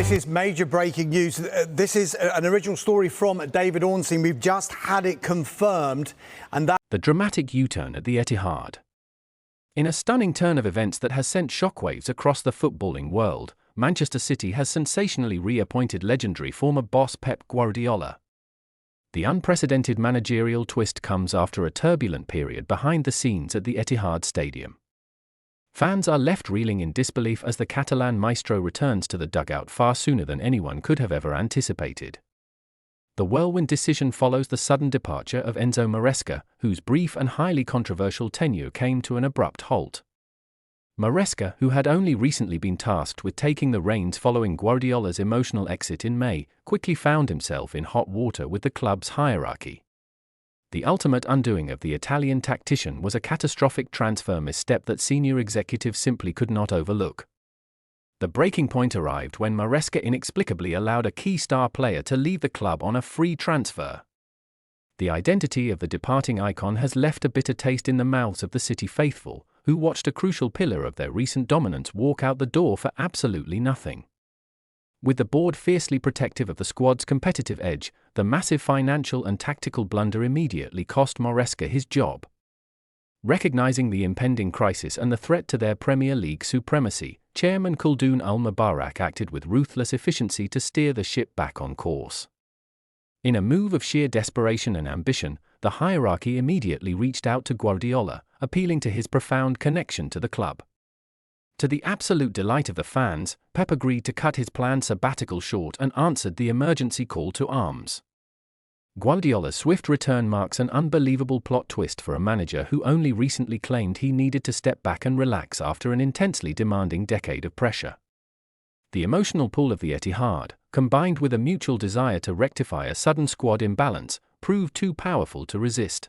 This is major breaking news. This is an original story from David Ornstein. We've just had it confirmed, and that the dramatic U-turn at the Etihad. In a stunning turn of events that has sent shockwaves across the footballing world, Manchester City has sensationally reappointed legendary former boss Pep Guardiola. The unprecedented managerial twist comes after a turbulent period behind the scenes at the Etihad Stadium. Fans are left reeling in disbelief as the Catalan maestro returns to the dugout far sooner than anyone could have ever anticipated. The whirlwind decision follows the sudden departure of Enzo Maresca, whose brief and highly controversial tenure came to an abrupt halt. Maresca, who had only recently been tasked with taking the reins following Guardiola's emotional exit in May, quickly found himself in hot water with the club's hierarchy. The ultimate undoing of the Italian tactician was a catastrophic transfer misstep that senior executives simply could not overlook. The breaking point arrived when Maresca inexplicably allowed a key star player to leave the club on a free transfer. The identity of the departing icon has left a bitter taste in the mouths of the City faithful, who watched a crucial pillar of their recent dominance walk out the door for absolutely nothing. With the board fiercely protective of the squad's competitive edge, the massive financial and tactical blunder immediately cost Maresca his job. Recognizing the impending crisis and the threat to their Premier League supremacy, Chairman Khaldoon Al Mubarak acted with ruthless efficiency to steer the ship back on course. In a move of sheer desperation and ambition, the hierarchy immediately reached out to Guardiola, appealing to his profound connection to the club. To the absolute delight of the fans, Pep agreed to cut his planned sabbatical short and answered the emergency call to arms. Guardiola's swift return marks an unbelievable plot twist for a manager who only recently claimed he needed to step back and relax after an intensely demanding decade of pressure. The emotional pull of the Etihad, combined with a mutual desire to rectify a sudden squad imbalance, proved too powerful to resist.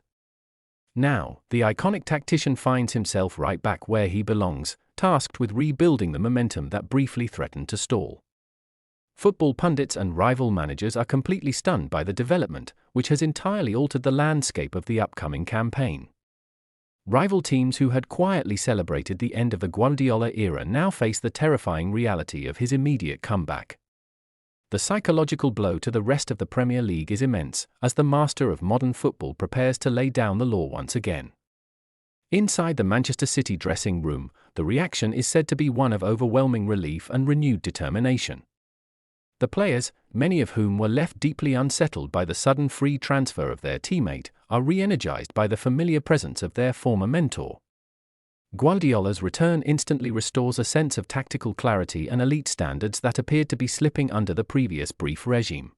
Now, the iconic tactician finds himself right back where he belongs, tasked with rebuilding the momentum that briefly threatened to stall. Football pundits and rival managers are completely stunned by the development, which has entirely altered the landscape of the upcoming campaign. Rival teams who had quietly celebrated the end of the Guardiola era now face the terrifying reality of his immediate comeback. The psychological blow to the rest of the Premier League is immense, as the master of modern football prepares to lay down the law once again. Inside the Manchester City dressing room, the reaction is said to be one of overwhelming relief and renewed determination. The players, many of whom were left deeply unsettled by the sudden free transfer of their teammate, are re-energized by the familiar presence of their former mentor. Guardiola's return instantly restores a sense of tactical clarity and elite standards that appeared to be slipping under the previous brief regime.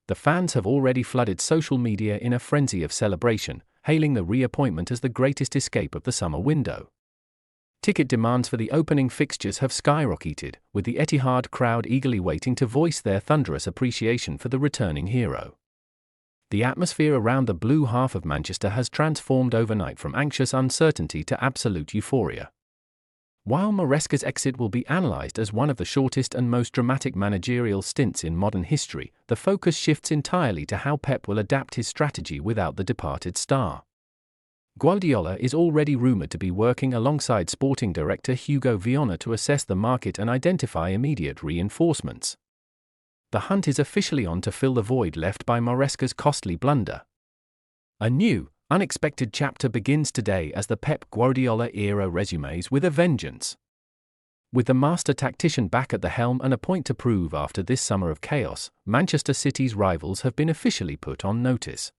The fans have already flooded social media in a frenzy of celebration, hailing the reappointment as the greatest escape of the summer window. Ticket demands for the opening fixtures have skyrocketed, with the Etihad crowd eagerly waiting to voice their thunderous appreciation for the returning hero. The atmosphere around the blue half of Manchester has transformed overnight from anxious uncertainty to absolute euphoria. While Maresca's exit will be analysed as one of the shortest and most dramatic managerial stints in modern history, the focus shifts entirely to how Pep will adapt his strategy without the departed star. Guardiola is already rumoured to be working alongside sporting director Hugo Viana to assess the market and identify immediate reinforcements. The hunt is officially on to fill the void left by Maresca's costly blunder. A new, unexpected chapter begins today as the Pep Guardiola era resumes with a vengeance. With the master tactician back at the helm and a point to prove after this summer of chaos, Manchester City's rivals have been officially put on notice.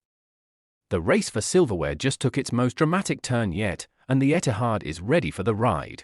The race for silverware just took its most dramatic turn yet, and the Etihad is ready for the ride.